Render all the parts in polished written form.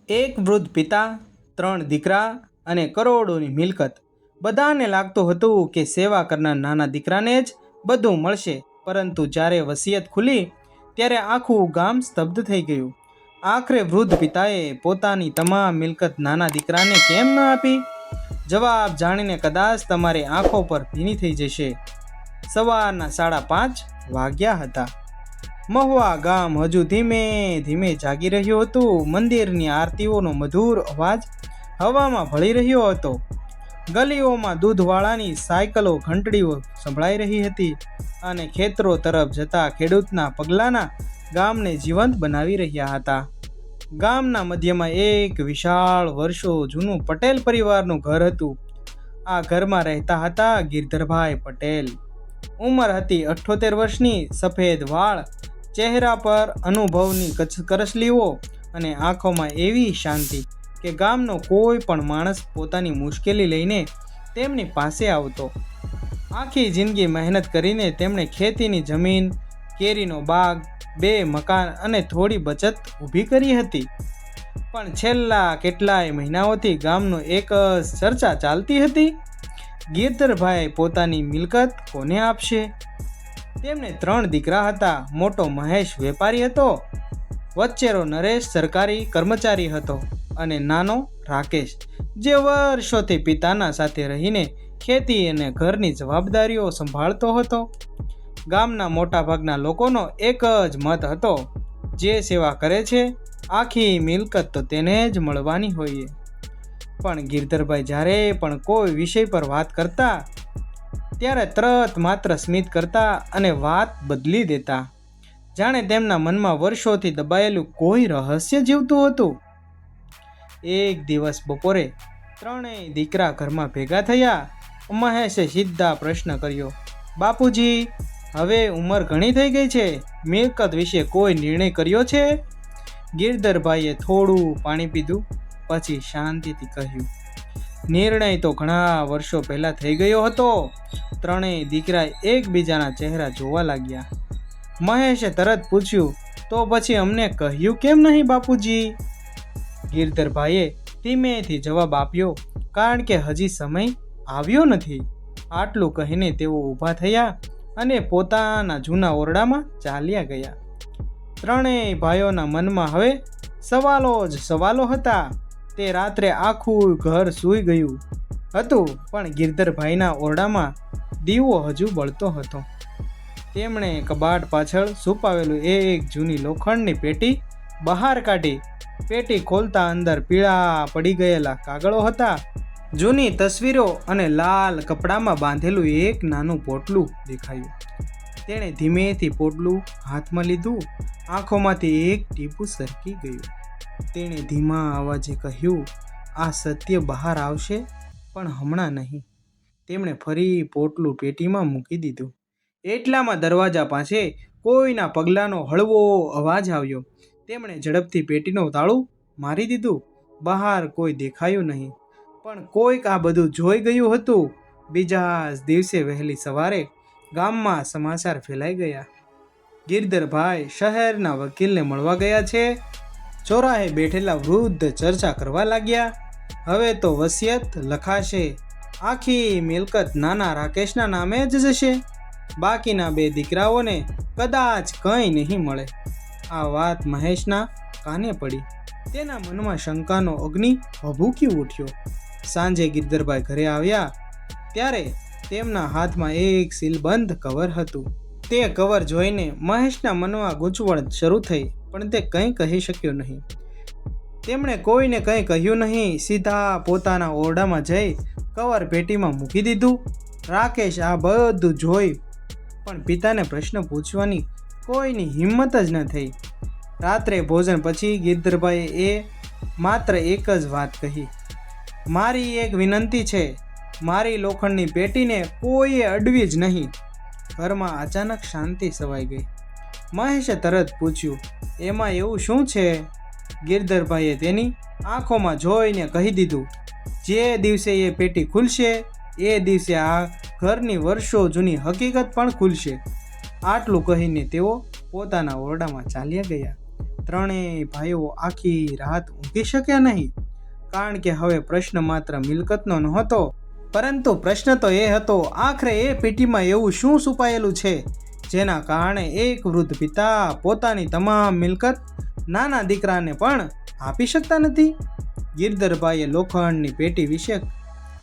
એક વૃદ્ધ પિતા, 3 દીકરા અને કરોડોની મિલકત. બધાને લાગતું હતું કે સેવા કરનાર નાના દીકરાને જ બધું મળશે, પરંતુ જ્યારે વસિયત ખુલી ત્યારે આખું ગામ સ્તબ્ધ થઈ ગયું. આખરે વૃદ્ધ પિતાએ પોતાની તમામ મિલકત નાના દીકરાને કેમ ન આપી? જવાબ જાણીને કદાચ તમારી આંખો પર ભીની થઈ જશે. સવારના 5:30 વાગ્યા હતા. મહુવા ગામ હજુ ધીમે ધીમે જાગી રહ્યું હતું. મંદિરની આરતીઓનો મધુર અવાજ હવામાં ભળી રહ્યો હતો. ગલીઓમાં દૂધવાળાની સાયકલો ઘંટડીઓ સંભળાઈ રહી હતી અને ખેતરો તરફ જતા ખેડૂતના પગલાના ગામને જીવંત બનાવી રહ્યા હતા. ગામના મધ્યમાં એક વિશાળ વર્ષો જૂનું પટેલ પરિવારનું ઘર હતું. આ ઘરમાં રહેતા હતા ગિરધરભાઈ પટેલ. ઉંમર હતી 78 વર્ષની. સફેદ વાળ, ચહેરા પર અનુભવની કરસલીઓ અને આંખોમાં એવી શાંતિ કે ગામનો કોઈ પણ માણસ પોતાની મુશ્કેલી લઈને તેમની પાસે આવતો. આખી જિંદગી મહેનત કરીને તેમણે ખેતીની જમીન, કેરીનો બાગ, 2 મકાન અને થોડી બચત ઊભી કરી હતી. પણ છેલ્લા કેટલાય મહિનાઓથી ગામનો એક જ ચર્ચા ચાલતી હતી: ગિરધરભાઈ પોતાની મિલકત કોને આપશે? તેમને 3 દીકરા હતા. મોટો મહેશ વેપારી હતો, વચ્ચેરો નરેશ સરકારી કર્મચારી હતો અને નાનો રાકેશ, જે વર્ષોથી પિતાના સાથે રહીને ખેતી અને ઘરની જવાબદારીઓ સંભાળતો હતો. ગામના મોટાભાગના લોકોનો એક જ મત હતો: જે સેવા કરે છે આખી મિલકત તો તેને જ મળવાની હોય. પણ ગિરધરભાઈ જ્યારે પણ કોઈ વિષય પર વાત કરતા ત્યારે તરત માત્ર સ્મિત કરતા અને વાત બદલી દેતા, જાણે તેમના મનમાં વર્ષોથી દબાયેલું કોઈ રહસ્ય જીવતું હતું. એક દિવસ બપોરે 3 દીકરા ઘરમાં ભેગા થયા. મહેશે સીધા પ્રશ્ન કર્યો: બાપુજી, હવે ઉંમર ઘણી થઈ ગઈ છે, મિલકત વિશે કોઈ નિર્ણય કર્યો છે? ગિરધરભાઈએ થોડું પાણી પીધું, પછી શાંતિથી કહ્યું: નિર્ણય તો ઘણા વર્ષો પહેલા થઈ ગયો હતો. 3 દીકરા એકબીજાના ચહેરા જોવા લાગ્યા. મહેશે તરત પૂછ્યું: તો પછી અમને કહ્યું કેમ નહીં બાપુજી? ગિરધરભાઈએ ધીમેથી જવાબ આપ્યો: કારણ કે હજી સમય આવ્યો નથી. આટલું કહીને તેઓ ઊભા થયા અને પોતાના જૂના ઓરડામાં ચાલ્યા ગયા. 3 ભાઈઓના મનમાં હવે સવાલો જ સવાલો હતા. તે રાત્રે આખું ઘર સૂઈ ગયું હતું, પણ ગિરધરભાઈના ઓરડામાં દીવો હજુ બળતો હતો. તેમણે કબાટ પાછળ છુપાવેલું એક જૂની લોખંડની પેટી બહાર કાઢી. પેટી ખોલતા અંદર પીળા પડી ગયેલા કાગળો હતા, જૂની તસવીરો અને લાલ કપડામાં બાંધેલું એક નાનું પોટલું દેખાયું. તેણે ધીમેથી પોટલું હાથમાં લીધું. આંખોમાંથી એક ટીપું સરકી ગયું. તેણે ધીમા અવાજે કહ્યું: આ સત્ય બહાર આવશે, પણ હમણાં નહીં. તેમણે ફરી પોટલું પેટીમાં મૂકી દીધું. એટલામાં દરવાજા પાસે કોઈના પગલાંનો હળવો અવાજ આવ્યો. તેમણે ઝડપથી પેટીનું તાળું મારી દીધું. બહાર કોઈ દેખાયું નહીં, પણ કોઈક આ બધું જોઈ ગયું હતું. બીજા જ દિવસે વહેલી સવારે ગામમાં સમાચાર ફેલાઈ ગયા: ગિરધરભાઈ શહેરના વકીલને મળવા ગયા છે. ચોરાહે બેઠેલા વૃદ્ધ ચર્ચા કરવા લાગ્યા: હવે તો વસિયત લખાશે. આખી મિલકત નાના રાકેશના નામે જ જશે. બાકીના 2 દીકરાઓને કદાચ કંઈ નહીં મળે. આ વાત મહેશના કાને પડી. તેના મનમાં શંકાનો અગ્નિ ભભૂકી ઉઠ્યો. સાંજે ગિરધરભાઈ ઘરે આવ્યા ત્યારે તેમના હાથમાં એક સીલબંધ કવર હતું. તે કવર જોઈને મહેશના મનમાં ગૂંચવણ શરૂ થઈ, પણ તે કંઈ કહી શક્યો નહીં. તેમણે કોઈને કંઈ કહ્યું નહીં. સીધા પોતાના ઓરડામાં જઈ કવર પેટીમાં મૂકી દીધું. રાકેશ આ બધું જોઈ પણ પિતાને પ્રશ્ન પૂછવાની કોઈની હિંમત જ ન થઈ. રાત્રે ભોજન પછી ગિરધરભાઈએ માત્ર એક જ વાત કહી: મારી એક વિનંતી છે, મારી લોખંડની પેટીને કોઈએ અડવી જ નહીં. ઘરમાં અચાનક શાંતિ છવાઈ ગઈ. મહેશે તરત પૂછ્યું: એમાં એવું શું છે? ગિરધરભાઈએ તેની આંખોમાં જોઈને કહી દીધું: જે દિવસે એ પેટી ખુલશે એ દિવસે આ ઘરની વર્ષો જૂની હકીકત પણ ખુલશે. આટલું કહીને તેઓ પોતાના ઓરડામાં ચાલ્યા ગયા. ત્રણેય ભાઈઓ આખી રાત ઊંઘી શક્યા નહીં, કારણ કે હવે પ્રશ્ન માત્ર મિલકતનો નહોતો, પરંતુ પ્રશ્ન તો એ હતો, આખરે એ પેટીમાં એવું શું છુપાયેલું છે જેના કારણે એક વૃદ્ધ પિતા પોતાની તમામ મિલકત નાના દીકરાને પણ આપી શકતા નથી. ગિરધરભાઈએ લોખંડની પેટી વિશે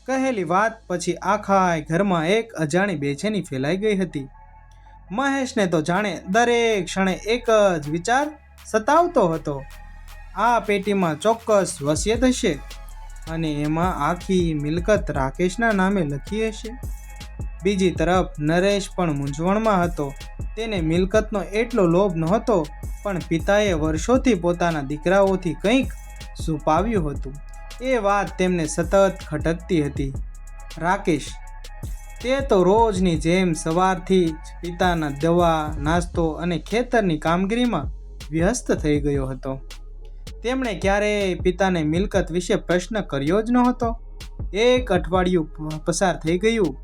કહેલી વાત પછી આખા ઘરમાં એક અજાણી બેચેની ફેલાઈ ગઈ હતી. મહેશને તો જાણે દરેક ક્ષણે એક જ વિચાર સતાવતો હતો, આ પેટીમાં ચોક્કસ વસિયત હશે અને એમાં આખી મિલકત રાકેશના નામે લખી હશે. બીજી તરફ નરેશ પણ મૂંઝવણમાં હતો. તેને મિલકતનો એટલો લોભ નહોતો, પણ પિતાએ વર્ષોથી પોતાના દીકરાઓથી કંઈક છુપાવ્યું હતું. એ વાત તેમને સતત ખટકતી હતી. રાકેશ, તે તો રોજની જેમ સવારથી જ પિતાના દવા, નાસ્તો અને ખેતરની કામગીરીમાં વ્યસ્ત થઈ ગયો હતો. તેમણે ક્યારેય પિતાને મિલકત વિશે પ્રશ્ન કર્યો જ નહોતો. એક અઠવાડિયું પસાર થઈ ગયું.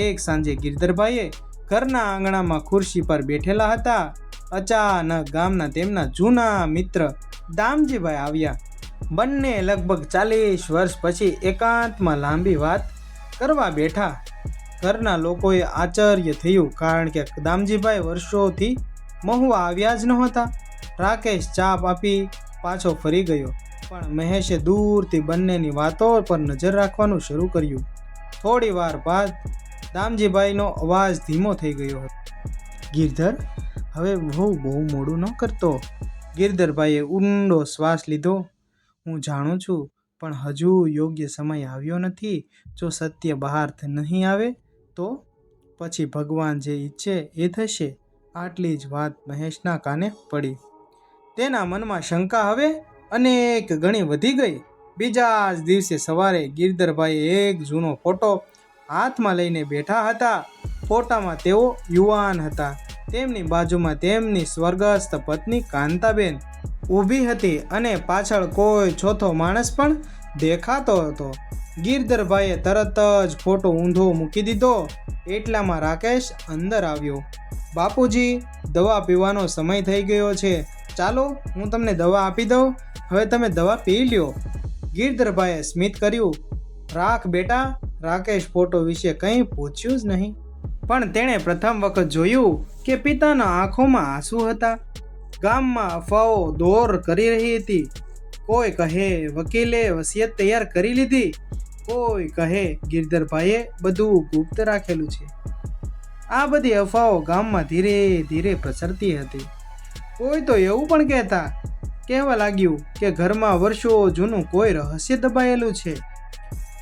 એક સાંજે ગિરધરભાઈએ ઘરના આંગણામાં ખુરશી પર બેઠેલા હતા. અચાનક ગામના તેમના જૂના મિત્ર દામજીભાઈ આવ્યા. બંને લગભગ 40 વર્ષ પછી એકાંતમાં લાંબી વાત કરવા બેઠા. ઘરના લોકોએ આશ્ચર્ય થયું, કારણ કે દામજીભાઈ વર્ષોથી મહુવા આવ્યા જ નહોતા. રાકેશ ચા આપી પાછો ફરી ગયો, પણ મહેશે દૂરથી બંનેની વાતો પર નજર રાખવાનું શરૂ કર્યું. થોડી વાર બાદ દામજીભાઈનો અવાજ ધીમો થઈ ગયો હતો. ગિરધર, હવે બહુ મોડું ન કરતો. ગિરધરભાઈએ ઊંડો શ્વાસ લીધો. હું જાણું છું, પણ હજુ યોગ્ય સમય આવ્યો નથી. જો સત્ય બહાર નહીં આવે તો પછી ભગવાન જે ઈચ્છે એ થશે. આટલી જ વાત મહેશના કાને પડી. તેના મનમાં શંકા હવે અનેક ગણી વધી ગઈ. બીજા જ દિવસે સવારે ગિરધરભાઈએ એક જૂનો ફોટો હાથમાં લઈને બેઠા હતા. ફોટામાં તેઓ યુવાન હતા. તેમની બાજુમાં તેમની સ્વર્ગસ્થ પત્ની કાંતાબેન ઊભી હતી અને પાછળ કોઈ ચોથો માણસ પણ દેખાતો હતો. ગિરધરભાઈએ તરત જ ફોટો ઊંધો મૂકી દીધો. એટલામાં રાકેશ અંદર આવ્યો. બાપુજી, દવા પીવાનો સમય થઈ ગયો છે. ચાલો, હું તમને દવા આપી દઉં. હવે તમે દવા પી લ્યો. ગિરધરભાઈએ સ્મિત કર્યું. રાખ બેટા. રાકેશ ફોટો વિશે કંઈ પૂછ્યું જ નહીં, પણ તેણે પ્રથમ વખત જોયું કે પિતાના આંખોમાં આંસુ હતા. ગામમાં અફવાઓ દોર કરી રહી હતી. કોઈ કહે વકીલે વસિયત તૈયાર કરી લીધી, કોઈ કહે ગિરધરભાઈએ બધું ગુપ્ત રાખેલું છે. આ બધી અફવાઓ ગામમાં ધીરે ધીરે પ્રસરતી હતી. કોઈ તો એવું પણ કહેવા લાગ્યું કે ઘરમાં વર્ષો જૂનું કોઈ રહસ્ય દબાયેલું છે.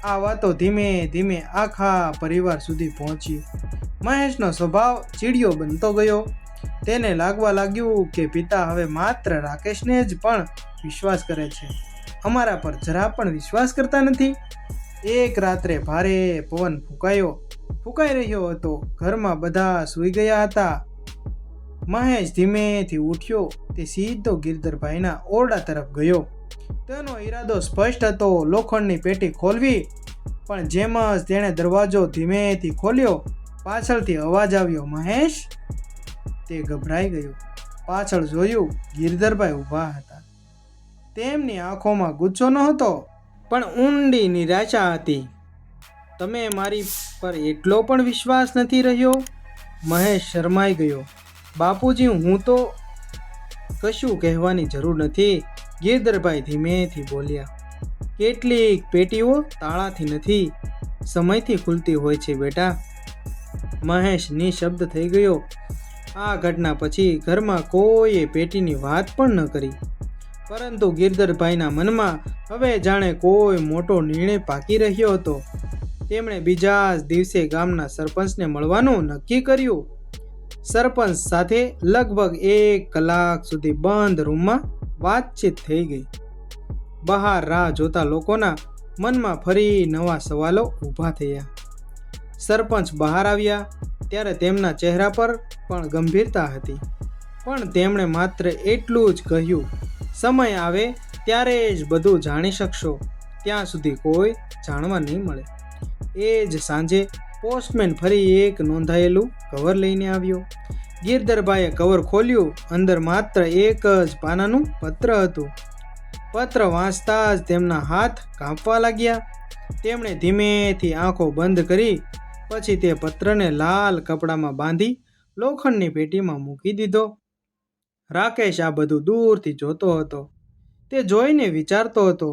આ વાતો ધીમે ધીમે આખા પરિવાર સુધી પહોંચી. મહેશનો સ્વભાવ ચીડિયો બનતો ગયો. તેને લાગવા લાગ્યું કે પિતા હવે માત્ર રાકેશને જ પણ વિશ્વાસ કરે છે, અમારા પર જરા પણ વિશ્વાસ કરતા નથી. એક રાત્રે ભારે પવન ફૂંકાઈ રહ્યો હતો. ઘરમાં બધા સૂઈ ગયા હતા. મહેશ ધીમેથી ઉઠ્યો. તે સીધો ગિરધરભાઈના ઓરડા તરફ ગયો. તેનો ઈરાદો સ્પષ્ટ હતો, લોખંડની પેટી ખોલવી. પણ જેમ જ તેણે દરવાજો ધીમેથી ખોલ્યો, પાછળથી અવાજ આવ્યો, મહેશ! તે ગભરાઈ ગયો. પાછળ જોયું, ગિરધરભાઈ ઊભા હતા. તેમની આંખોમાં ગુસ્સો નહોતો, પણ ઊંડી નિરાશા હતી. તમે મારી પર એટલો પણ વિશ્વાસ નથી રહ્યો? મહેશ શરમાઈ ગયો. બાપુજી, હું તો કશું કહેવાની જરૂર નથી. ગિરધરભાઈ ધીમેથી બોલ્યા. કેટલીક પેટીઓ તાળાથી નથી, સમયથી ખુલતી હોય છે બેટા. મહેશ નિશબ્દ થઈ ગયો. આ ઘટના પછી ઘરમાં કોઈએ પેટીની વાત પણ ન કરી. પરંતુ ગિરધરભાઈના મનમાં હવે જાણે કોઈ મોટો નિર્ણય પાકી રહ્યો હતો. તેમણે બીજા જ દિવસે ગામના સરપંચને મળવાનું નક્કી કર્યું. સરપંચ સાથે લગભગ 1 કલાક સુધી બંધ રૂમમાં વાતચીત થઈ ગઈ. બહાર રાહ જોતા લોકોના મનમાં ફરી નવા સવાલો ઊભા થયા. સરપંચ બહાર આવ્યા ત્યારે તેમના ચહેરા પર પણ ગંભીરતા હતી. પણ તેમણે માત્ર એટલું જ કહ્યું, સમય આવે ત્યારે જ બધું જાણી શકશો, ત્યાં સુધી કોઈ જાણવા નહીં મળે. એ જ સાંજે પોસ્ટમેન ફરી એક નોંધાયેલું કવર લઈને આવ્યો. ગિરધરભાઈએ કવર ખોલ્યું. અંદર માત્ર એક જ પાનાનું પત્ર હતું. પત્ર વાંચતા જ તેમના હાથ કાંપવા લાગ્યા. તેમણે ધીમેથી આંખો બંધ કરી પછી તે પત્રને લાલ કપડામાં બાંધી લોખંડની પેટીમાં મૂકી દીધો. રાકેશ આ બધું દૂરથી જોતો હતો. તે જોઈને વિચારતો હતો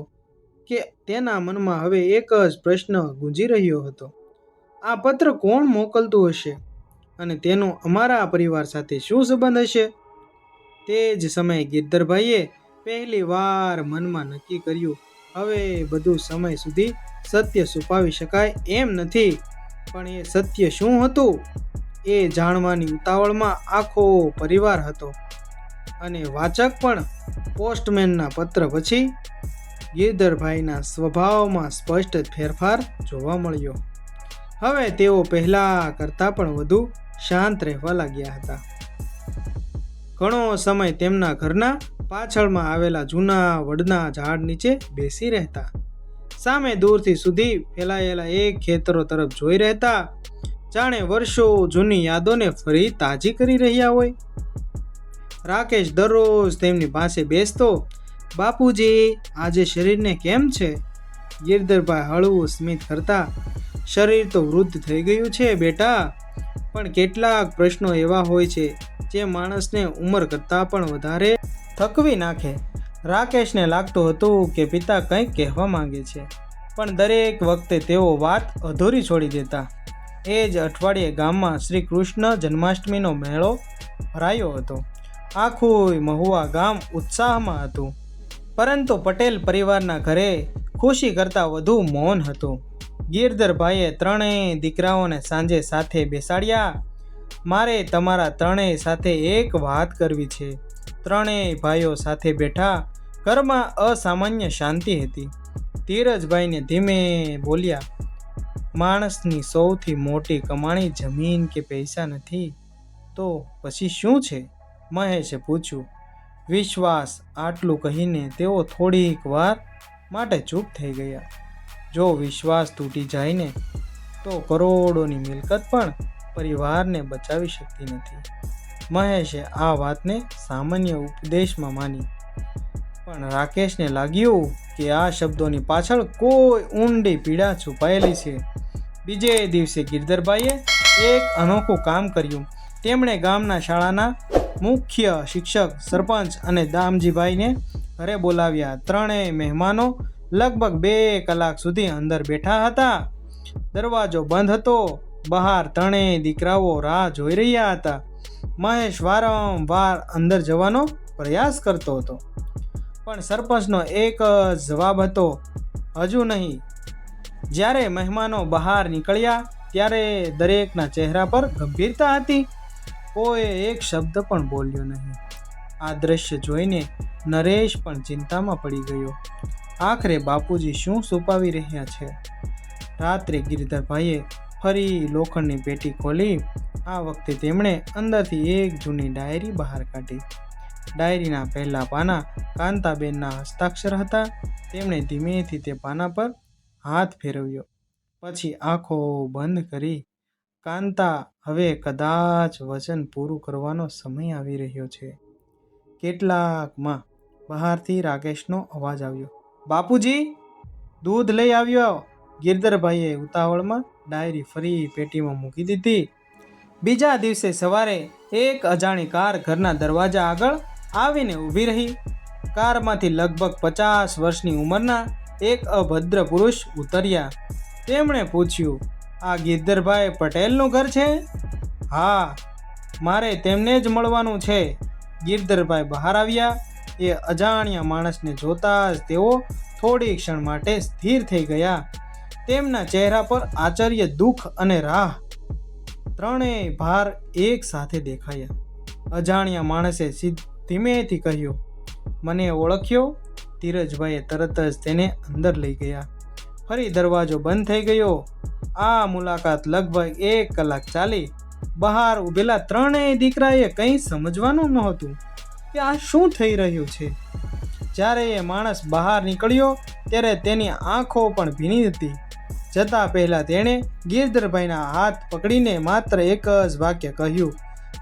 કે તેના મનમાં હવે એક જ પ્રશ્ન ગુંજી રહ્યો હતો. આ પત્ર કોણ મોકલતું હશે અને તેનો અમારા પરિવાર સાથે શું સંબંધ હશે? તે જ સમયે ગિરધરભાઈએ પહેલી વાર મનમાં નક્કી કર્યું, હવે બધું સમય સુધી સત્ય છુપાવી શકાય એમ નથી. પણ એ સત્ય શું હતું એ જાણવાની ઉતાવળમાં આખો પરિવાર હતો. અને વાચક પણ. પોસ્ટમેનના પત્ર પછી ગિરધરભાઈના સ્વભાવમાં સ્પષ્ટ ફેરફાર જોવા મળ્યો. હવે તેઓ પહેલાં કરતાં પણ વધુ શાંત રહેવા લાગ્યા હતા. ઘણો સમય તેમના ઘરના પાછળમાં આવેલા જૂના વડના ઝાડ નીચે બેસી રહેતા. સામે દૂરથી સુધી ફેલાયેલા એક ખેતરો તરફ જોઈ રહેતા, જાણે વર્ષો જૂની યાદોને ફરી તાજી કરી રહ્યા હોય. રાકેશ દરરોજ તેમની પાસે બેસતો. બાપુજી, આજે શરીરને કેમ છે? ગિરધરભાઈ હળવું સ્મિત કરતા. શરીર તો વૃદ્ધ થઈ ગયું છે બેટા, પણ કેટલાક પ્રશ્નો એવા હોય છે જે માણસને ઉંમર કરતાં પણ વધારે થકવી નાખે. રાકેશને લાગતું હતું કે પિતા કંઈક કહેવા માંગે છે, પણ દરેક વખતે તેઓ વાત અધૂરી છોડી દેતા. એ જ અઠવાડિયે ગામમાં શ્રી કૃષ્ણ જન્માષ્ટમીનો મેળો ભરાયો હતો. આખું મહુવા ગામ ઉત્સાહમાં હતું, પરંતુ પટેલ પરિવારના ઘરે ખુશી કરતાં વધુ મૌન હતું. ગિરધરભાઈએ ત્રણેય દીકરાઓને સાંજે સાથે બેસાડ્યા. મારે તમારા ત્રણેય સાથે એક વાત કરવી છે. ત્રણેય ભાઈઓ સાથે બેઠા. ઘરમાં અસામાન્ય શાંતિ હતી. ધીરજભાઈને ધીમે બોલ્યા, માણસની સૌથી મોટી કમાણી જમીન કે પૈસા નથી તો પછી શું છે? મહેશે પૂછ્યું. વિશ્વાસ. આટલું કહીને તેઓ થોડીક વાર માટે ચૂપ થઈ ગયા. જો વિશ્વાસ તૂટી જાય ને તો કરોડોની મિલકત પણ પરિવારને બચાવી શકતી નથી. મહેશે આ વાતને સામાન્ય ઉપદેશમાં માની, પણ રાકેશને લાગ્યું કે આ શબ્દોની પાછળ કોઈ ઊંડી પીડા છુપાયેલી છે. બીજે દિવસે ગિરધરભાઈએ એક અનોખું કામ કર્યું. તેમણે ગામના શાળાના મુખ્ય શિક્ષક, સરપંચ અને દામજીભાઈને ઘરે બોલાવ્યા. ત્રણેય મહેમાનો લગભગ 2 કલાક સુધી અંદર બેઠા હતા. દરવાજો બંધ હતો. બહાર ત્રણેય દીકરાઓ રાહ જોઈ રહ્યા હતા. મહેશ વારંવાર અંદર જવાનો પ્રયાસ કરતો હતો, પણ સરપંચનો એક જ જવાબ હતો, હજુ નહીં. જ્યારે મહેમાનો બહાર નીકળ્યા ત્યારે દરેકના ચહેરા પર ગંભીરતા હતી. કોઈએ એક શબ્દ પણ બોલ્યો નહીં. આ દ્રશ્ય જોઈને નરેશ પણ ચિંતામાં પડી ગયો. આખરે બાપુજી શું છુપાવી રહ્યા છે? રાત્રે ગિરધરભાઈએ ફરી લોખંડની પેટી ખોલી. આ વખતે તેમણે અંદરથી એક જૂની ડાયરી બહાર કાઢી. ડાયરીના પહેલા પાના કાંતાબેનના હસ્તાક્ષર હતા. તેમણે ધીમેથી તે પાના પર હાથ ફેરવ્યો, પછી આંખો બંધ કરી. કાંતા, હવે કદાચ વચન પૂરું કરવાનો સમય આવી રહ્યો છે. કેટલાકમાં બહારથી રાકેશનો અવાજ આવ્યો. બાપુજી, દૂધ લઈ આવ્યો. ગિરધરભાઈએ ઉતાવળમાં ડાયરી ફરી પેટીમાં મૂકી દીધી. બીજા દિવસે સવારે એક અજાણી કાર ઘરના દરવાજા આગળ આવીને ઊભી રહી. કારમાંથી લગભગ 50 વર્ષની ઉંમરના એક અભદ્ર પુરુષ ઉતર્યા. તેમણે પૂછ્યું, આ ગિરધરભાઈ પટેલનું ઘર છે? હા, મારે તેમને જ મળવાનું છે. ગિરધરભાઈ બહાર આવ્યા. એ અજાણ્યા માણસને જોતા જ તેઓ થોડી ક્ષણ માટે સ્થિર થઈ ગયા. તેમના ચહેરા પર આશ્ચર્ય, દુઃખ અને રાહ ત્રણેય ભાર એક સાથે દેખાયા. અજાણ્યા માણસે ધીમેથી કહ્યું, મને ઓળખ્યો? ધીરજભાઈએ તરત જ તેને અંદર લઈ ગયા. ફરી દરવાજો બંધ થઈ ગયો. આ મુલાકાત લગભગ 1 કલાક ચાલી. બહાર ઊભેલા ત્રણેય દીકરાએ કંઈ સમજવાનું નહોતું કે આ શું થઈ રહ્યું છે. જ્યારે એ માણસ બહાર નીકળ્યો ત્યારે તેની આંખો પણ ભીની હતી. જતાં પહેલાં તેણે ગિરધરભાઈના હાથ પકડીને માત્ર એક જ વાક્ય કહ્યું,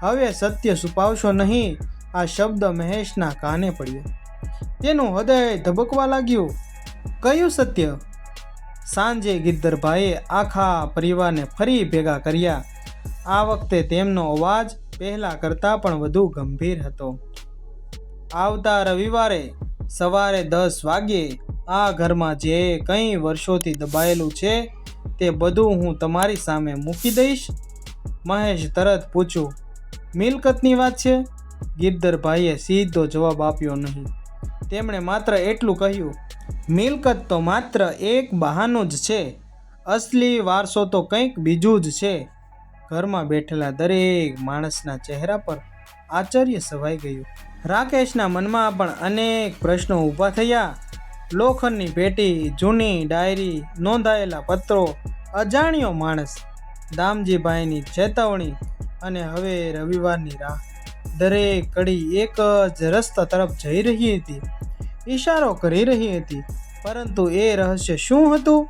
હવે સત્ય છુપાવશો નહીં. આ શબ્દ મહેશના કાને પડ્યો. તેનું હૃદય ધબકવા લાગ્યું. કયું સત્ય? સાંજે ગિરધરભાઈએ આખા પરિવારને ફરી ભેગા કર્યા. આ વખતે તેમનો અવાજ પહેલાં કરતાં પણ વધુ ગંભીર હતો. આવતા રવિવારે સવારે 10 વાગ્યે આ ઘરમાં જે કંઈ વર્ષોથી દબાયેલું છે તે બધું હું તમારી સામે મૂકી દઈશ. મહેશ તરત પૂછ્યું, મિલકતની વાત છે? ગિરધરભાઈએ સીધો જવાબ આપ્યો નહીં. તેમણે માત્ર એટલું કહ્યું, મિલકત તો માત્ર એક બહાનું જ છે. અસલી વારસો તો કંઈક બીજું જ છે. ઘરમાં બેઠેલા દરેક માણસના ચહેરા પર આશ્ચર્ય છવાઈ ગયું. રાકેશના મનમાં પણ અનેક પ્રશ્નો ઊભા થયા. લોખંડની પેટી, જૂની ડાયરી, નોંધાયેલા પત્રો, અજાણ્યો માણસ, દામજીભાઈની ચેતવણી અને હવે રવિવારની રાહ. દરેક કડી એક જ રસ્તા તરફ જઈ રહી હતી, ઈશારો કરી રહી હતી. પરંતુ એ રહસ્ય શું હતું?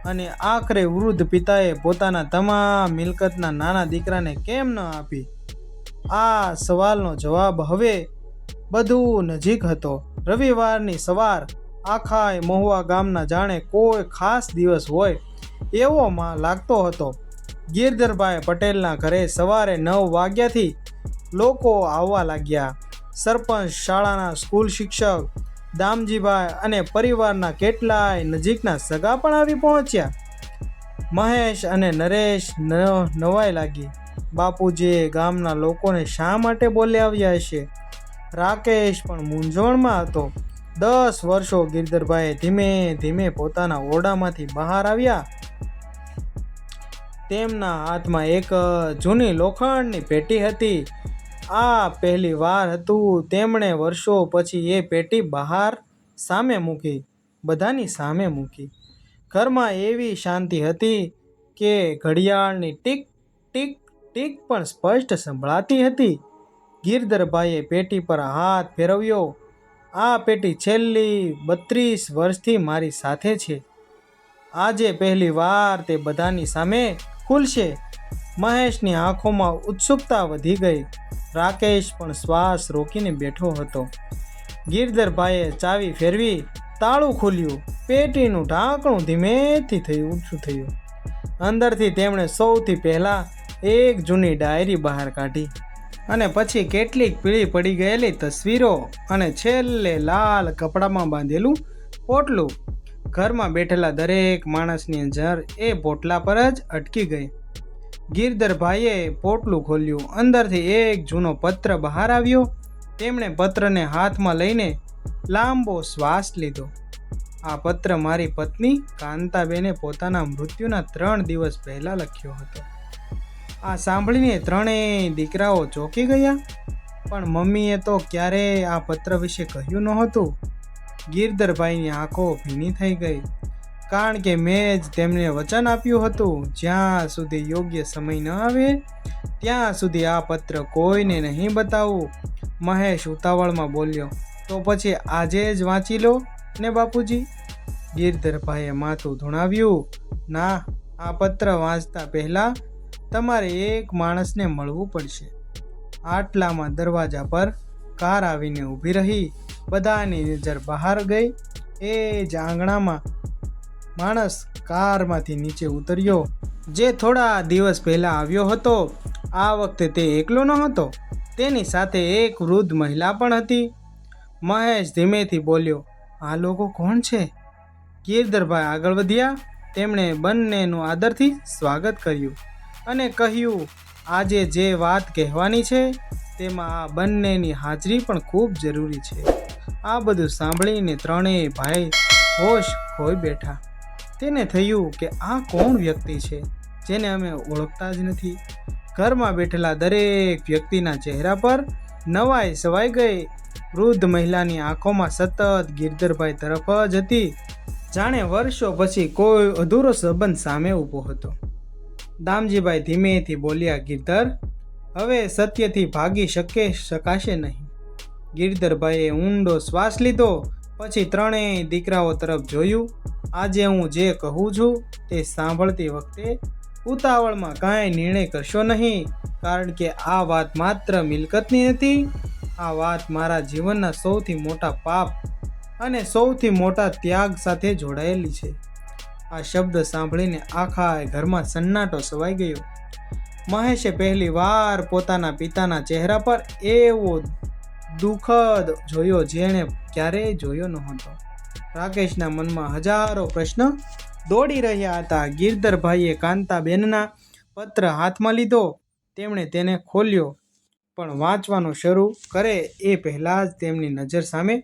અને આખરે વૃદ્ધ પિતાએ પોતાના તમામ મિલકતના નાના દીકરાને કેમ ન આપી? આ સવાલનો જવાબ હવે બધું નજીક હતો. રવિવારની સવાર આખા મહુવા ગામના જાણે કોઈ ખાસ દિવસ હોય એવો લાગતો હતો. ગિરધરભાઈ પટેલના ઘરે સવારે 9 વાગ્યાથી લોકો આવવા લાગ્યા. સરપંચ, શાળાના સ્કૂલ શિક્ષક, દામજીભાઈ અને પરિવારના કેટલાય નજીકના સગા પણ આવી પહોંચ્યા. મહેશ અને નરેશ નવાઈ લાગી. બાપુજીએ ગામના લોકોને શા માટે બોલાવ્યા હશે? રાકેશ પણ મૂંઝવણમાં હતો. 10 વર્ષો ગિરધરભાઈએ ધીમે ધીમે પોતાના ઓરડામાંથી બહાર આવ્યા. તેમના હાથમાં એક જૂની લોખંડની પેટી હતી. આ પહેલી વાર હતું તેમણે વર્ષો પછી એ પેટી બહાર સામે મૂકી, બધાની સામે મૂકી. ઘરમાં એવી શાંતિ હતી કે ઘડિયાળની ટીક ટીક ટીક પણ સ્પષ્ટ સંભળાતી હતી. ગિરધરભાઈએ પેટી પર હાથ ફેરવ્યો. આ પેટી છેલ્લી 32 વર્ષથી મારી સાથે છે. આજે પહેલી વાર તે બધાની સામે ખુલશે. મહેશની આંખોમાં ઉત્સુકતા વધી ગઈ. રાકેશ પણ શ્વાસ રોકીને બેઠો હતો. ગિરધરભાઈએ ચાવી ફેરવી, તાળું ખોલ્યું. પેટીનું ઢાંકણું ધીમેથી ઊંચું થયું. અંદરથી તેમણે સૌથી પહેલાં એક જૂની ડાયરી બહાર કાઢી અને પછી કેટલીક પીળી પડી ગયેલી તસવીરો અને છેલ્લે લાલ કપડામાં બાંધેલું પોટલું. ઘરમાં બેઠેલા દરેક માણસની નજર એ પોટલા પર જ અટકી ગઈ. ગિરધરભાઈએ પોટલું ખોલ્યું. અંદરથી એક જૂનો પત્ર બહાર આવ્યો. તેમણે પત્રને હાથમાં લઈને લાંબો શ્વાસ લીધો. આ પત્ર મારી પત્ની કાંતાબેને પોતાના મૃત્યુના 3 દિવસ પહેલાં લખ્યો હતો. આ સાંભળીને ત્રણેય દીકરાઓ ચોંકી ગયા. પણ મમ્મીએ તો ક્યારેય આ પત્ર વિશે કહ્યું નહોતું. ગિરધરભાઈની આંખો ભીની થઈ ગઈ, કારણ કે મેં જ તેમને વચન આપ્યું હતું, જ્યાં સુધી યોગ્ય સમય ન આવે ત્યાં સુધી આ પત્ર કોઈને નહીં બતાવવું. મહેશ ઉતાવળમાં બોલ્યો, તો પછી આજે જ વાંચી લો ને બાપુજી. ગિરધરભાઈએ માથું ધુણાવ્યું. ના, આ પત્ર વાંચતા પહેલાં તમારે એક માણસને મળવું પડશે. આટલામાં દરવાજા પર કાર આવીને ઊભી રહી. બધાની નજર બહાર ગઈ. એ જ આંગણામાં માણસ કારમાંથી નીચે ઉતર્યો, જે થોડા દિવસ પહેલાં આવ્યો હતો. આ વખતે તે એકલો ન હતો, તેની સાથે એક વૃદ્ધ મહિલા પણ હતી. મહેશ ધીમેથી બોલ્યો, આ લોકો કોણ છે? ગિરધરભાઈ આગળ વધ્યા. તેમણે બંનેનું આદરથી સ્વાગત કર્યું અને કહ્યું, આજે જે વાત કહેવાની છે તેમાં આ બંનેની હાજરી પણ ખૂબ જરૂરી છે. આ બધું સાંભળીને ત્રણેય ભાઈ હોશ ખોઈ બેઠા. તેને થયું કે આ કોણ વ્યક્તિ છે જેને અમે ઓળખતા જ નથી. ઘરમાં બેઠેલા દરેક વ્યક્તિના ચહેરા પર નવાઈ છવાઈ ગઈ. વૃદ્ધ મહિલાની આંખોમાં સતત ગિરધરભાઈ તરફ જ હતી, જાણે વર્ષો પછી કોઈ અધૂરો સંબંધ સામે ઊભો હતો. દામજીભાઈ ધીમેથી બોલ્યા, ગિરધર, હવે સત્યથી ભાગી શકાશે નહીં. ગિરધરભાઈએ ઊંડો શ્વાસ લીધો. પછી ત્રણેય દીકરાઓ તરફ જોયું. આજે હું જે કહું છું તે સાંભળતી વખતે ઉતાવળમાં કાંઈ નિર્ણય કરશો નહીં, કારણ કે આ વાત માત્ર મિલકતની નથી. આ વાત મારા જીવનના સૌથી મોટા પાપ અને સૌથી મોટા ત્યાગ સાથે જોડાયેલી છે. આ શબ્દ સાંભળીને આખા ઘરમાં સન્નાટો છવાઈ ગયો. મહેશે પહેલી વાર પોતાના પિતાના ચહેરા પર એવો દુઃખદ જોયો જેણે ક્યારેય જોયો નહોતો. રાકેશના મનમાં હજારો પ્રશ્નો દોડી રહ્યા હતા. ગિરધરભાઈએ કાંતાબેનના પત્ર હાથમાં લીધો. તેમણે તેને ખોલ્યો, પણ વાંચવાનું શરૂ કરે એ પહેલાં જ તેમની નજર સામે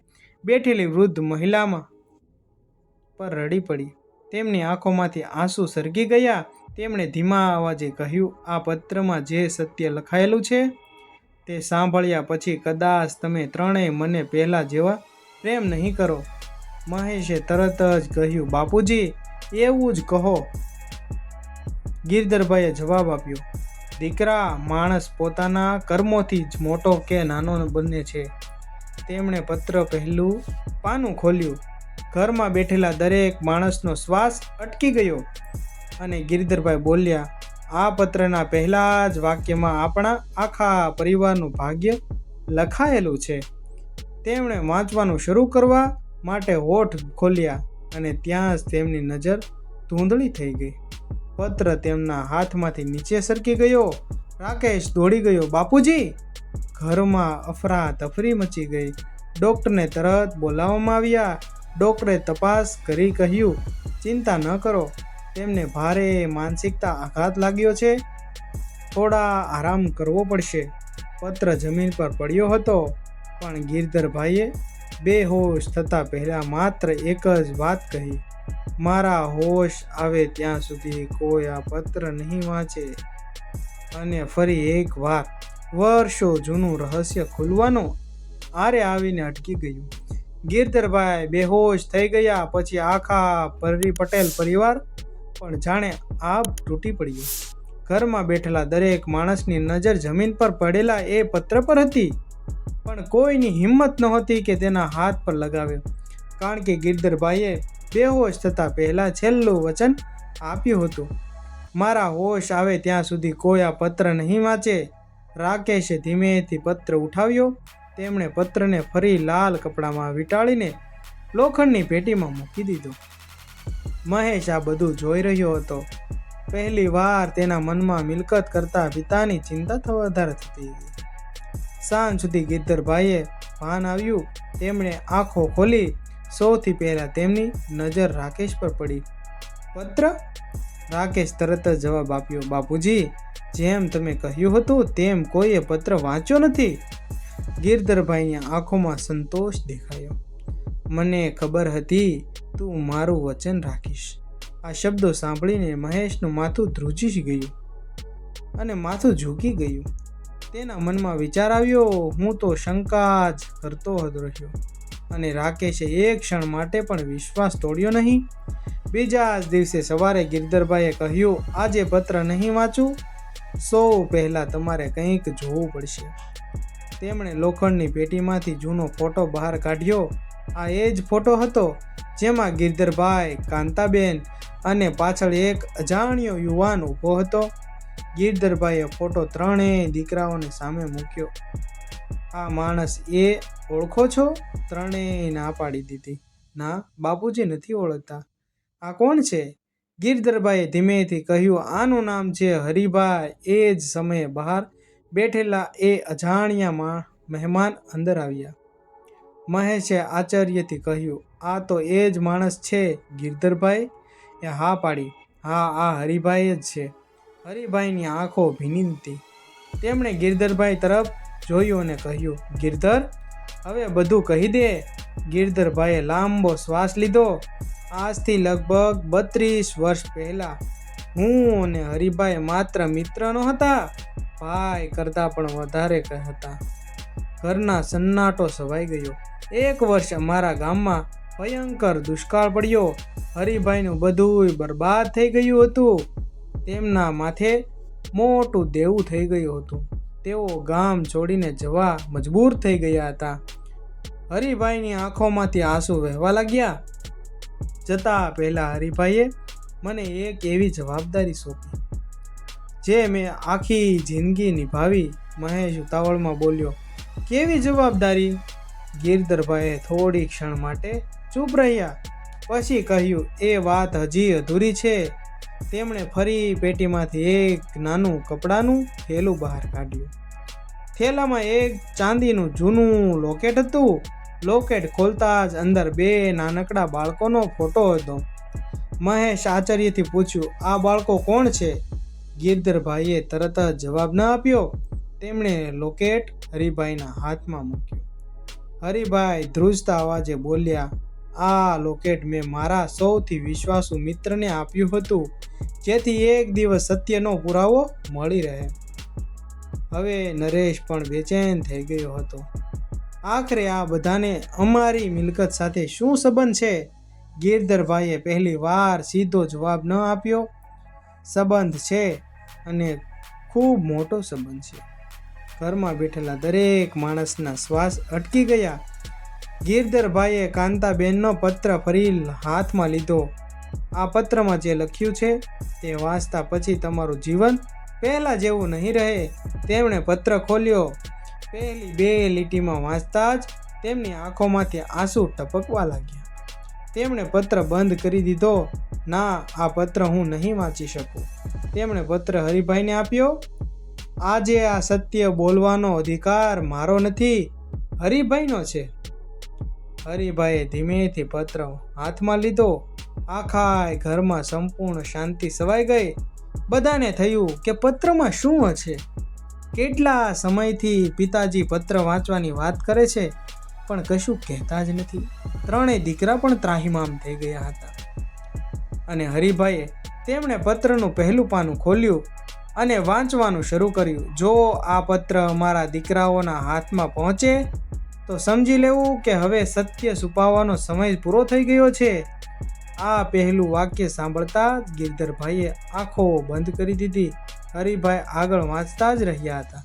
બેઠેલી વૃદ્ધ મહિલામાં પર રડી પડી. તેમની આંખોમાંથી આંસુ સરકી ગયા. તેમણે ધીમા અવાજે કહ્યું, આ પત્રમાં જે સત્ય લખાયેલું છે તે સાંભળ્યા પછી કદાચ તમે ત્રણેય મને પહેલાં જેવા પ્રેમ નહીં કરો. મહેશે તરત જ કહ્યું, બાપુજી, એવું જ કહો. ગિરધરભાઈએ જવાબ આપ્યો, દીકરા, માણસ પોતાના કર્મોથી જ મોટો કે નાનો બને છે. તેમણે પત્ર પહેલું પાનું ખોલ્યું. ઘરમાં બેઠેલા દરેક માણસનો શ્વાસ અટકી ગયો અને ગિરધરભાઈ બોલ્યા, આ પત્રના પહેલા જ વાક્યમાં આપણા આખા પરિવારનું ભાગ્ય લખાયેલું છે. તેમણે વાંચવાનું શરૂ કરવા માટે હોઠ ખોલ્યા અને ત્યાં જ તેમની નજર ધૂંધળી થઈ ગઈ. પત્ર તેમના હાથમાંથી નીચે સરકી ગયો. રાકેશ દોડી ગયો, બાપુજી! ઘરમાં અફરાતફરી મચી ગઈ. ડૉક્ટરને તરત બોલાવવામાં આવ્યા. ડૉક્ટરે તપાસ કરી કહ્યું, ચિંતા ન કરો, તેમને ભારે માનસિકતા આઘાત લાગ્યો છે, થોડા આરામ કરવો પડશે. પત્ર જમીન પર પડ્યો હતો, પણ ગિરધરભાઈએ બેહોશ થતાં પહેલાં માત્ર એક જ વાત કહી, મારા હોશ આવે ત્યાં સુધી કોઈ આ પત્ર નહીં વાંચે. અને ફરી એક વાર વર્ષો જૂનું રહસ્ય ખુલવાનું આરે આવીને અટકી ગયું. ગિરધરભાઈ બેહોશ થઈ ગયા પછી આખા પટેલ પરિવાર પણ જાણે આબ તૂટી પડ્યો. ઘરમાં બેઠેલા દરેક માણસની નજર જમીન પર પડેલા એ પત્ર પર હતી, પણ કોઈની હિંમત નહોતી કે તેના હાથ પર લગાવે, કારણ કે ગિરધરભાઈએ બેહોશ થતાં પહેલાં છેલ્લું વચન આપ્યું હતું, મારા હોશ આવે ત્યાં સુધી કોઈ આ પત્ર નહીં વાંચે. રાકેશે ધીમેથી પત્ર ઉઠાવ્યો. તેમણે પત્રને ફરી લાલ કપડામાં વીંટાળીને લોખંડની પેટીમાં મૂકી દીધો. મહેશ આ બધું જોઈ રહ્યો હતો. પહેલી વાર તેના મનમાં મિલકત કરતાં પિતાની ચિંતા વધારે થતી ગઈ. સાંજ સુધી ગિરધરભાઈએ ભાન આવ્યું. તેમણે આંખો ખોલી. સૌથી પહેલાં તેમની નજર રાકેશ પર પડી. પત્ર? રાકેશ તરત જ જવાબ આપ્યો, બાપુજી, જેમ તમે કહ્યું હતું તેમ કોઈએ પત્ર વાંચ્યો નથી. ગિરધરભાઈની આંખોમાં સંતોષ દેખાયો. મને ખબર હતી તું મારું વચન રાખીશ. આ શબ્દો સાંભળીને મહેશનું માથું ધ્રુજી ગયું અને માથું ઝૂકી ગયું. તેના મનમાં વિચાર આવ્યો, હું તો શંકા જ કરતો રહ્યો અને રાકેશે એક ક્ષણ માટે પણ વિશ્વાસ તોડ્યો નહીં. બીજા જ દિવસે સવારે ગિરધરભાઈએ કહ્યું, આજે પત્ર નહીં વાંચું, સૌ પહેલાં તમારે કંઈક જોવું પડશે. તેમણે લોખંડની પેટીમાંથી જૂનો ફોટો બહાર કાઢ્યો. આ એ જ ફોટો હતો જેમાં ગિરધરભાઈ, કાંતાબેન અને પાછળ એક અજાણ્યો યુવાન ઊભો હતો. ગિરધરભાઈએ ફોટો ત્રણેય દીકરાઓને સામે મૂક્યો. આ માણસ એ ઓળખો છો? ત્રણેય ના પાડી દીધી. ના બાપુજી, નથી ઓળખતા. આ કોણ છે? ગિરધરભાઈએ ધીમેથી કહ્યું, આનું નામ છે હરિભાઈ. એ જ સમયે બહાર બેઠેલા એ અજાણ્યા મહેમાન અંદર આવ્યા. મહેશે આશ્ચર્યથી કહ્યું, આ તો એ જ માણસ છે. ગિરધરભાઈ એ હા પાડી. હા, આ હરિભાઈ જ છે. હરિભાઈની આંખો ભીની હતી. તેમણે ગિરધરભાઈ તરફ જોયું અને કહ્યું, ગિરધર, હવે બધું કહી દે. ગિરધરભાઈએ લાંબો શ્વાસ લીધો. આજથી લગભગ 32 વર્ષ પહેલાં હું અને હરિભાઈ માત્ર મિત્ર નહોતા, ભાઈ કરતાં પણ વધારે હતા. ઘરના સન્નાટો છવાઈ ગયો. એક વર્ષ અમારા ગામમાં ભયંકર દુષ્કાળ પડ્યો. હરિભાઈનું બધું બરબાદ થઈ ગયું હતું. તેમના માથે મોટું દેવું થઈ ગયું હતું. તેઓ ગામ છોડીને જવા મજબૂર થઈ ગયા હતા. હરિભાઈની આંખોમાંથી આંસુ વહેવા લાગ્યા. જતા પહેલાં હરિભાઈએ મને એક એવી જવાબદારી સોંપી. જે મેં આખી જિંદગી નિભાવી. મહેશ ઉતાવળમાં બોલ્યો. કેવી જવાબદારી? ગિરધરભાઈએ થોડી ક્ષણ માટે ચૂપ રહ્યા, પછી કહ્યું, એ વાત હજી અધૂરી છે. તેમણે ફરી પેટીમાંથી એક નાનું કપડાનું થેલું બહાર કાઢ્યું. થેલામાં એક ચાંદીનું જૂનું લોકેટ હતું. લોકેટ ખોલતા જ અંદર 2 નાનકડા બાળકોનો ફોટો હતો. મહેશ આશ્ચર્યથી પૂછ્યું, આ બાળકો કોણ છે? ગિરધરભાઈએ તરત જ જવાબ ન આપ્યો. તેમણે લોકેટ હરિભાઈના હાથમાં મૂક્યું. હરિભાઈ ધ્રુજતા અવાજે બોલ્યા, આ લોકેટ મેં મારા સૌથી વિશ્વાસુ મિત્રને આપ્યું હતું, જેથી એક દિવસ સત્યનો પુરાવો મળી રહે. હવે નરેશ પણ બેચેન થઈ ગયો હતો. આખરે આ બધાને અમારી મિલકત સાથે શું સંબંધ છે? ગિરધરભાઈએ પહેલી વાર સીધો જવાબ ન આપ્યો. સંબંધ છે, અને ખૂબ મોટો સંબંધ છે. ઘરમાં બેઠેલા દરેક માણસના શ્વાસ અટકી ગયા. ગિરધરભાઈએ કાંતાબેનનો પત્ર ફરી હાથમાં લીધો. આ પત્રમાં જે લખ્યું છે તે વાંચતા પછી તમારું જીવન પહેલાં જેવું નહીં રહે. તેમણે પત્ર ખોલ્યો. પહેલી 2 લીટીમાં વાંચતા જ તેમની આંખોમાંથી આંસુ ટપકવા લાગ્યા. તેમણે પત્ર બંધ કરી દીધો. ના, આ પત્ર હું નહીં વાંચી શકું. તેમણે પત્ર હરિભાઈને આપ્યો. આજે આ સત્ય બોલવાનો અધિકાર મારો નથી, હરિભાઈનો છે. હરિભાઈએ ધીમેથી પત્ર હાથમાં લીધો. આખા ઘરમાં સંપૂર્ણ શાંતિ છવાઈ ગઈ. બધાને થયું કે પત્રમાં શું હશે. કેટલા સમયથી પિતાજી પત્ર વાંચવાની વાત કરે છે, પણ કશું કહેતા જ નથી. 3 દીકરા પણ ત્રાહિમામ થઈ ગયા હતા. અને હરિભાઈએ તેમણે પત્રનું પહેલું પાનું ખોલ્યું અને વાંચવાનું શરૂ કર્યું. જો આ પત્ર અમારા દીકરાઓના હાથમાં પહોંચે તો સમજી લેવું કે હવે સત્ય છુપાવવાનો સમય પૂરો થઈ ગયો છે. આ પહેલું વાક્ય સાંભળતા જ ગિરધરભાઈએ આંખો બંધ કરી દીધી. હરિભાઈ આગળ વાંચતા જ રહ્યા હતા.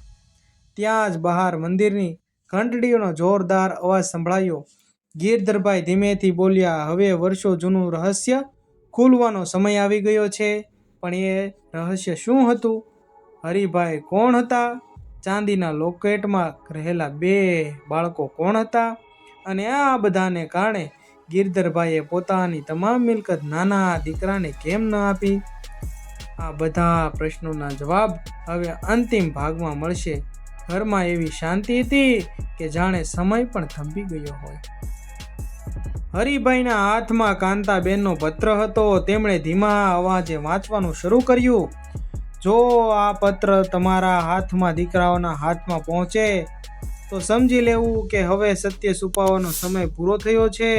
ત્યાં જ બહાર મંદિરની ઘંટડીનો જોરદાર અવાજ સંભળાયો. ગિરધરભાઈ ધીમેથી બોલ્યા, હવે વર્ષો જૂનું રહસ્ય ખુલવાનો સમય આવી ગયો છે. પણ એ રહસ્ય શું હતું? હરિભાઈ કોણ હતા? ચાંદીના લોકેટમાં રહેલા 2 બાળકો કોણ હતા? અને આ બધાને કારણે ગિરધરભાઈએ પોતાની તમામ મિલકત નાના દીકરાને કેમ ન આપી? આ બધા પ્રશ્નોના જવાબ હવે અંતિમ ભાગમાં મળશે. ઘરમાં એવી શાંતિ હતી કે જાણે સમય પણ થંભી ગયો હોય. હરિભાઈના હાથમાં કાંતાબેનનો પત્ર હતો. તેમણે ધીમા અવાજે વાંચવાનું શરૂ કર્યું. જો આ પત્ર તમારા હાથમાં દીકરાઓના હાથમાં પહોંચે તો સમજી લેવું કે હવે સત્ય છુપાવવાનો સમય પૂરો થયો છે.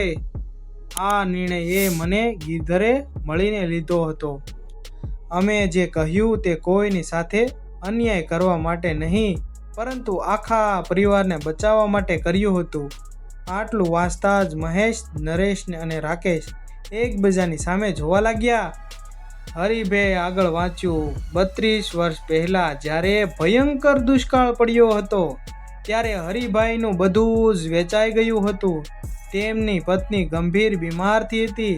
આ નિર્ણય એ મને ગિરધરે મળીને લીધો હતો. અમે જે કહ્યું તે કોઈની સાથે અન્યાય કરવા માટે નહીં, પરંતુ આખા પરિવારને બચાવવા માટે કર્યું હતું. આટલું વાંચતા જ મહેશ, નરેશ અને રાકેશ એકબીજાની સામે જોવા લાગ્યા. હરિભાઈ આગળ વાંચ્યું. 32 વર્ષ પહેલાં જ્યારે ભયંકર દુષ્કાળ પડ્યો હતો, ત્યારે હરિભાઈનું બધું જ વેચાઈ ગયું હતું. તેમની પત્ની ગંભીર બીમારથી હતી.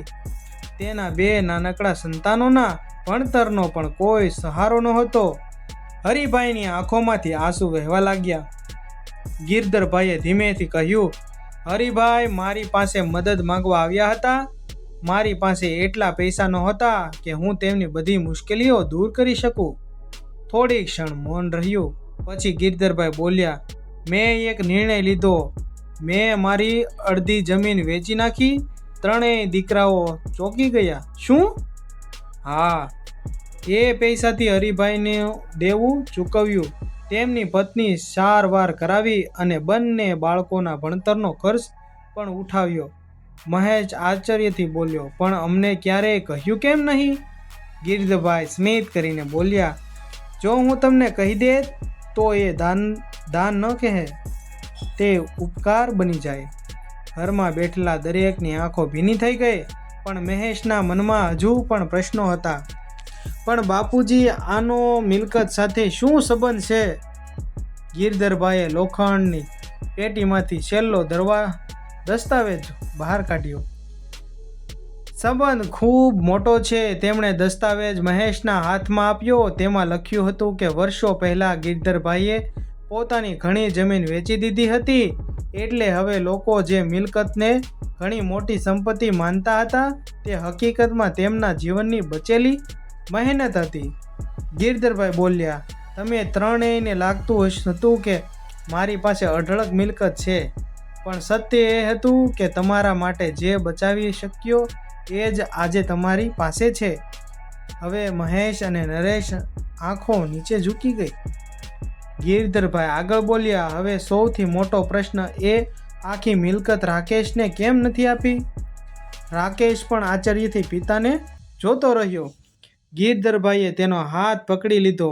તેના 2 નાનકડા સંતાનોના ભણતરનો પણ કોઈ સહારો નહોતો. હરિભાઈની આંખોમાંથી આંસુ વહેવા લાગ્યા. ગિરધરભાઈએ ધીમેથી કહ્યું, હરિભાઈ મારી પાસે મદદ માંગવા આવ્યા હતા. મારી પાસે એટલા પૈસા નહોતા કે હું તેમની બધી મુશ્કેલીઓ દૂર કરી શકું. થોડી ક્ષણ મૌન રહ્યું. પછી ગિરધરભાઈ બોલ્યા, મેં એક નિર્ણય લીધો. મેં મારી અડધી જમીન વેચી નાખી. 3 દીકરાઓ ચોંકી ગયા. શું? હા, એ પૈસાથી હરિભાઈને દેવું ચૂકવ્યું, તેમની પત્ની સારવાર કરાવી અને બંને બાળકોના ભણતરનો ખર્ચ પણ ઉઠાવ્યો. મહેશ આશ્ચર્યથી બોલ્યો, પણ અમને ક્યારેય કહ્યું કેમ નહીં? ગિરધરભાઈ સ્મિત કરીને બોલ્યા, જો હું તમને કહી દે તો એ દાન ન કહે, તે ઉપકાર બની જાય. ઘરમાં બેઠેલા દરેકની આંખો ભીની થઈ ગઈ. પણ મહેશના મનમાં હજુ પણ પ્રશ્નો હતા. પણ બાપુજી, આનો મિલકત સાથે શું સંબંધ છે? ગિરધરભાઈએ લોખંડની પેટીમાંથી છેલ્લો દસ્તાવેજ બહાર કાઢ્યો. સંબંધ ખૂબ મોટો છે. તેમણે દસ્તાવેજ મહેશના હાથમાં આપ્યો. તેમાં લખ્યું હતું કે વર્ષો પહેલાં ગિરધરભાઈએ પોતાની ઘણી જમીન વેચી દીધી હતી. એટલે હવે લોકો જે મિલકતને ઘણી મોટી સંપત્તિ માનતા હતા તે હકીકતમાં તેમના જીવનની બચેલી મહેનત હતી. ગિરધરભાઈ બોલ્યા, તમે ત્રણેયને લાગતું હતું કે મારી પાસે અઢળક મિલકત છે, પણ સત્ય એ હતું કે તમારા માટે જે બચાવી શક્યો એ જ આજે તમારી પાસે છે. હવે મહેશ અને નરેશ આંખો નીચે ઝૂકી ગઈ. ગિરધરભાઈ આગળ બોલ્યા, હવે સૌથી મોટો પ્રશ્ન એ આખી મિલકત રાકેશને કેમ નથી આપી? રાકેશ પણ આશ્ચર્યથી પિતાને જોતો રહ્યો. ગિરધરભાઈએ તેનો હાથ પકડી લીધો.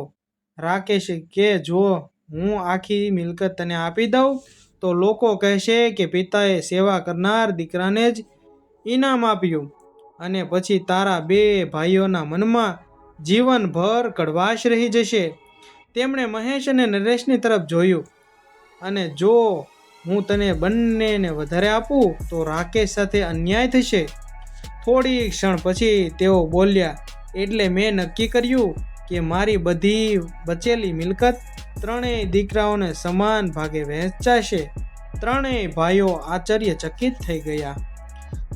રાકેશે કે જો હું આખી મિલકત તને આપી દઉં તો લોકો કહેશે કે પિતાએ સેવા કરનાર દીકરાને જ ઇનામ આપ્યું, અને પછી તારા બે ભાઈઓના મનમાં જીવનભર કડવાશ રહી જશે. તેમણે મહેશ અને નરેશની તરફ જોયું. અને જો હું તને બંનેને વધારે આપું તો રાકેશ સાથે અન્યાય થશે. થોડી ક્ષણ પછી તેઓ બોલ્યા, એટલે મેં નક્કી કર્યું કે મારી બધી બચેલી મિલકત ત્રણેય દીકરાઓને સમાન ભાગે વહેંચાશે. ત્રણેય ભાઈઓ આશ્ચર્યચકિત થઈ ગયા.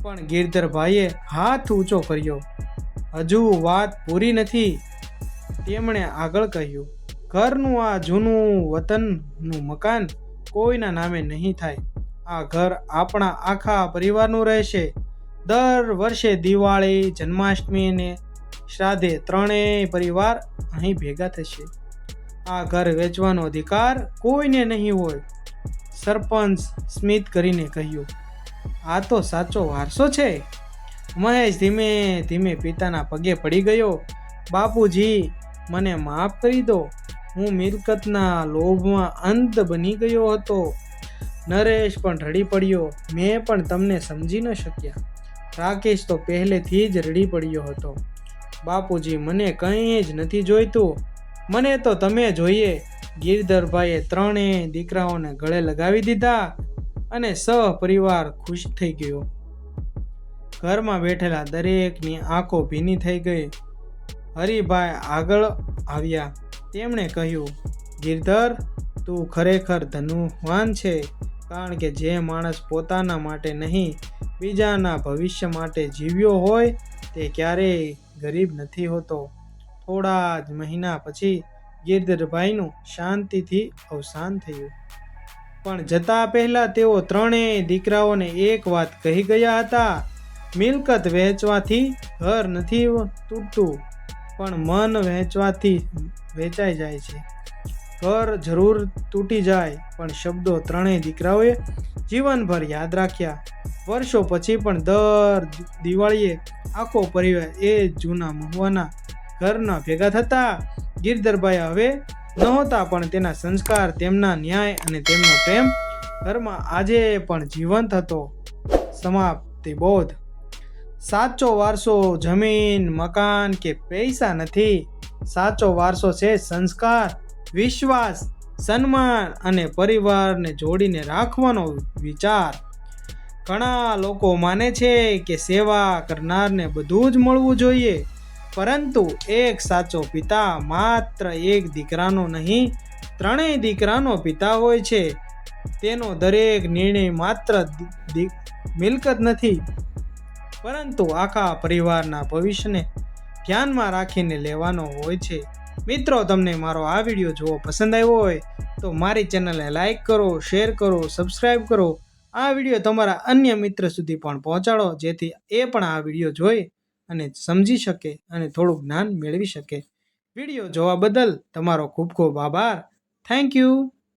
પણ ગિરધરભાઈએ હાથ ઊંચો કર્યો. હજુ વાત પૂરી નથી. તેમણે આગળ કહ્યું, ઘરનું આ જૂનું વતનનું મકાન કોઈના નામે નહીં થાય. આ ઘર આપણા આખા પરિવારનું રહેશે. દર વર્ષે દિવાળી, જન્માષ્ટમી અને શ્રાદ્ધે ત્રણેય પરિવાર અહીં ભેગા થશે. આ ઘર વેચવાનો અધિકાર કોઈને નહીં હોય. સરપંચ સ્મિત કરીને કહ્યું, આ તો સાચો વારસો છે. મહેશ ધીમે ધીમે પિતાના પગે પડી ગયો. બાપુજી, મને માફ કરી દો. હું મિલકતના લોભમાં અંધ બની ગયો હતો. નરેશ પણ રડી પડ્યો. મેં પણ તમને સમજી ન શક્યા. રાકેશ તો પહેલેથી જ રડી પડ્યો હતો. બાપુજી, મને કંઈ જ નથી જોઈતું. મને તો તમે જોઈએ. ગિરધરભાઈએ ત્રણેય દીકરાઓને ગળે લગાવી દીધા અને સહપરિવાર ખુશ થઈ ગયો. ઘરમાં બેઠેલા દરેકની આંખો ભીની થઈ ગઈ. હરિભાઈ આગળ આવ્યા. તેમણે કહ્યું, ગિરધર, તું ખરેખર ધનવાન છે, કારણ કે જે માણસ પોતાના માટે નહીં બીજાના ભવિષ્ય માટે જીવ્યો હોય તે ક્યારેય ગરીબ નથી હોતો. થોડા જ મહિના પછી ગિરધરભાઈનું શાંતિથી અવસાન થયું. પણ જતા પહેલાં તેઓ ત્રણેય દીકરાઓને એક વાત કહી ગયા હતા. મિલકત વહેંચવાથી ઘર નથી તૂટતું, પણ મન વહેંચવાથી વેચાઈ જાય છે. ઘર જરૂર તૂટી જાય, પણ શબ્દો ત્રણેય દીકરાઓએ જીવનભર યાદ રાખ્યા. વર્ષો પછી પણ દર દિવાળીએ આખો પરિવાર એ જૂના મહુવાના ઘરના ભેગા થતા. ગિરધરભાઈ હવે નહોતા, પણ તેના સંસ્કાર, તેમના ન્યાય અને તેમનો પ્રેમ ઘરમાં આજે પણ જીવંત હતો. સમાપ્તિ બોધ. સાચો વારસો જમીન, મકાન કે પૈસા નથી. સાચો વારસો છે સંસ્કાર, વિશ્વાસ, સન્માન અને પરિવારને જોડીને રાખવાનો વિચાર. ઘણા લોકો માને છે કે સેવા કરનારને બધું જ મળવું જોઈએ, પરંતુ એક સાચો પિતા માત્ર એક દીકરાનો નહીં, ત્રણેય દીકરાનો પિતા હોય છે. તેનો દરેક નિર્ણય માત્ર મિલકત નથી, પરંતુ આખા પરિવારના ભવિષ્યને ધ્યાનમાં રાખીને લેવાનો હોય છે. મિત્રો, તમને મારો આ વિડીયો જોવો પસંદ આવ્યો હોય તો મારી ચેનલને લાઈક કરો, શેર કરો, સબસ્ક્રાઈબ કરો. આ વિડીયો તમારા અન્ય મિત્ર સુધી પણ પહોંચાડો, જેથી એ પણ આ વિડીયો જોઈ અને સમજી શકે અને થોડું જ્ઞાન મેળવી શકે. વિડીયો જોવા બદલ તમારો ખૂબ ખૂબ આભાર. Thank you.